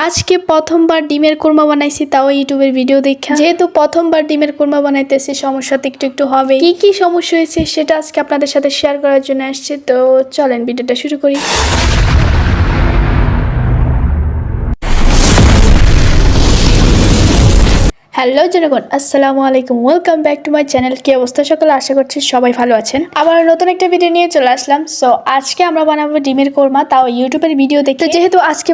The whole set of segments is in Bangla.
আজকে প্রথমবার ডিমের কোরমা বানাইছি, তাও ইউটিউবের ভিডিও দেখা। যেহেতু প্রথমবার ডিমের কোরমা বানাইতেছি, সমস্যা তো একটু একটু হবে। কি কি সমস্যা হয়েছে সেটা আজকে আপনাদের সাথে শেয়ার করার জন্য আসছি। তো চলেন ভিডিওটা শুরু করি। হ্যালো জনগণ, আসসালামু আলাইকুম, welcome back to my channel. কি অবস্থা সকলে? আশা করছি সবাই ভালো আছেন। আবার নতুন একটা ভিডিও নিয়ে চলে আসলাম। সো আজকে আমরা বানাবো ডিমের কোরমা, তাও ইউটিউবের ভিডিও দেখে। যেহেতু আজকে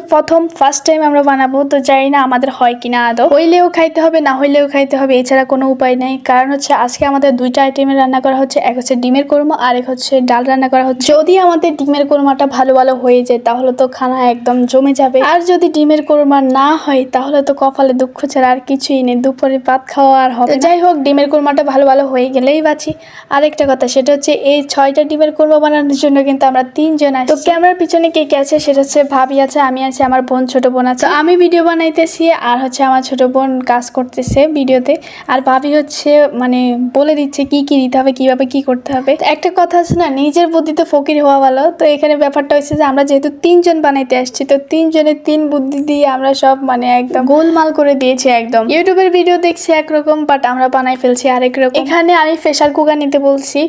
ফার্স্ট টাইম আমরা বানাবো, তো জানি না আমাদের হয় কিনা। আদৌ হইলেও খাইতে হবে, না হইলেও খাইতে হবে, এছাড়া কোনো উপায় নেই। কারণ হচ্ছে আজকে আমাদের দুইটা আইটেমের রান্না করা হচ্ছে, এক হচ্ছে ডিমের কোরমা আর এক হচ্ছে ডাল রান্না করা হচ্ছে। যদি আমাদের ডিমের কোরমাটা ভালো হয়ে যায় তাহলে তো খানা একদম জমে যাবে, আর যদি ডিমের কোরমা না হয় তাহলে তো কপালে দুঃখ ছাড়া আর কিছুই নেই, দুপুরে ভাত খাওয়া আর হবে। যাই হোক, ডিমের কোরমাটা ভালো হয়ে গেলেই বাঁচি। আরেকটা কথা, সেটা হচ্ছে এই 6টা ডিমের কোরমা বানানোর জন্য কিন্তু আমরা 3 জন আছি। তো ক্যামেরার পিছনে কে কে আছে সেটা হচ্ছে ভাবি আছে, আমি আছি, আমার বোন, ছোট বোন আছে। আমি ভিডিও বানাইতেছি আর হচ্ছে আমার ছোট বোন কাজ করতেছে ভিডিওতে, আর ভাবি হচ্ছে মানে বলে দিচ্ছে কি কি দিতে হবে, কিভাবে কি করতে হবে। একটা কথা আছে না, নিজের বুদ্ধিতে ফকির হওয়া ভালো। তো এখানে ব্যাপারটা হচ্ছে যে আমরা যেহেতু 3 জন বানাইতে আসছি, তো 3 জনের 3 বুদ্ধি দিয়ে আমরা সব মানে একদম গোলমাল করে দিয়েছি। একদম ইউটিউবের ভিডিও দেখছি একরকম, বাট আমরা বানাই ফেলছি আরেক রকম। এখানে আমি প্রেসার কুকার নিতে বলছি,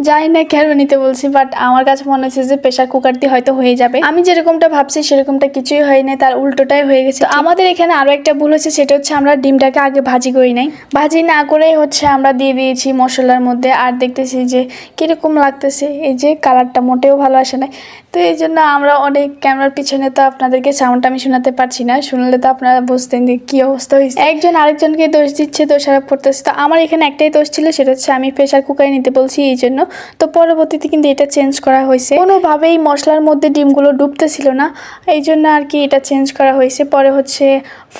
জানি না কেন নিতে বলছি, বাট আমার কাছে মনে হচ্ছে যে প্রেসার কুকার দিয়ে হয়তো হয়ে যাবে। আমি যেরকমটা ভাবছি সেরকমটা কিছুই হয় নাই, তার উল্টোটাই হয়ে গেছে। আমাদের এখানে আরো একটা ভুল হচ্ছে, সেটা হচ্ছে আমরা ডিমটাকে আগে ভাজি করি নাই। ভাজি না করেই হচ্ছে আমরা দিয়ে দিয়েছি মশলার মধ্যে, আর দেখতেছি যে কিরকম লাগতেছে, এই যে কালারটা মোটেও ভালো আসে না। তো এই জন্য আমরা অনেক ক্যামেরার পিছনে তো আপনাদেরকে সাউন্ডটা আমি শোনাতে পারছি না, শুনলে তো আপনারা বুঝতেন যে কি অবস্থা হয়েছে। একজন আরেকজনকে দোষ দিচ্ছে, দোষারোপ করতেছে। তো আমার এখানে একটাই দোষ ছিল, সেটা হচ্ছে আমি প্রেসার কুকারে নিতে বলছি এই জন্য। তো পরবর্তীতে কিন্তু এটা চেঞ্জ করা হয়েছে, কোনোভাবেই মশলার মধ্যে ডিমগুলো ডুবতেছিল না, এই জন্য আর কি এটা চেঞ্জ করা হয়েছে। পরে হচ্ছে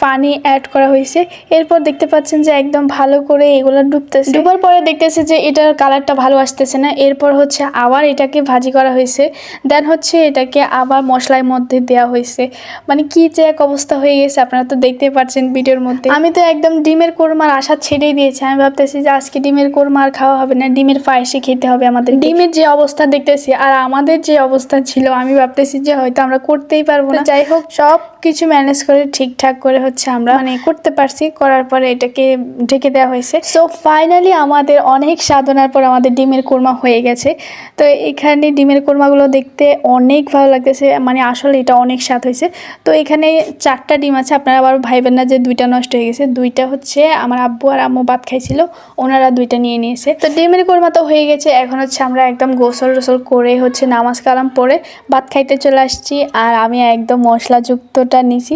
পানি অ্যাড করা হয়েছে, এরপর দেখতে পাচ্ছেন যে একদম ভালো করে এগুলো ডুবতেছে। ডুবার পরে দেখতেছে যে এটার কালারটা ভালো আসতেছে না, এরপর হচ্ছে আবার এটাকে ভাজি করা হয়েছে, দেন হচ্ছে এটাকে আবার মশলার মধ্যে দেওয়া হয়েছে। মানে কি যে এক অবস্থা হয়ে গেছে, আপনারা তো দেখতে পাচ্ছেন ভিডিওর মধ্যে। আমি তো একদম ডিমের কোরমার আশা ছেড়েই দিয়েছি। আমি ভাবতেছি যে আজকে ডিমের কোরমা আর খাওয়া হবে না, ডিমের পায়েসে খেতে হবে আমাদের। ডিমের যে অবস্থা দেখতেছি আর আমাদের যে অবস্থা ছিল, আমি ভাবতেছি যে হয়তো আমরা করতেই পারবো না। যাই হোক, সব কিছু ম্যানেজ করে ঠিকঠাক করে হচ্ছে আমরা মানে করতে পারছি। করার পরে এটাকে ঢেকে দেওয়া হয়েছে। সো ফাইনালি আমাদের অনেক সাধনার পর আমাদের ডিমের কোরমা হয়ে গেছে। তো এখানে ডিমের কোরমাগুলো দেখতে অনেক ভালো লাগতেছে, মানে আসলে এটা অনেক স্বাদ হয়েছে। তো এখানে 4টা ডিম আছে, আপনারা আবার ভাইবেন না যে 2টা নষ্ট হয়ে গেছে। 2টা হচ্ছে আমার আব্বু আর আম্মু ভাত খাইছিল, ওনারা 2টা নিয়ে নিয়েছে। তো ডিমের কোরমা তো হয়ে গেছে, এখন হচ্ছে আমরা একদম গোসল টোসল করে হচ্ছে নামাজ কালাম পরে ভাত খাইতে চলে আসছি। আর আমি একদম মশলাযুক্তটা নিছি,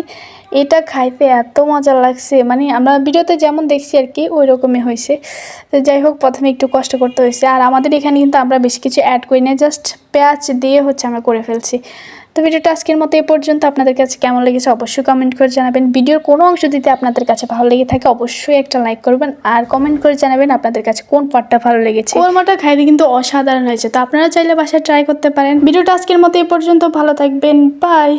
এটা খাইতে এত মজা লাগছে, মানে আমরা ভিডিওতে যেমন দেখছি আর কি ওই রকমই হয়েছে। তো যাই হোক, প্রথমে একটু কষ্ট করতে হয়েছে। আর আমাদের এখানে কিন্তু আমরা বেশি কিছু অ্যাড করি না, জাস্ট পেঁয়াজ দিয়ে হচ্ছে আমরা করে ফেলছি। তো ভিডিওটা আজকের মতো এ পর্যন্ত। আপনাদের কাছে কেমন লেগেছে অবশ্যই কমেন্ট করে জানাবেন। ভিডিওর কোনো অংশ যদি আপনাদের কাছে ভালো লেগে থাকে অবশ্যই একটা লাইক করবেন, আর কমেন্ট করে জানাবেন আপনাদের কাছে কোন পার্টটা ভালো লেগেছে। কোরমাটা খাইতে কিন্তু অসাধারণ হয়েছে, তো আপনারা চাইলে বাসায় ট্রাই করতে পারেন। ভিডিওটা আজকের মতো এ পর্যন্ত, ভালো থাকবেন, বাই।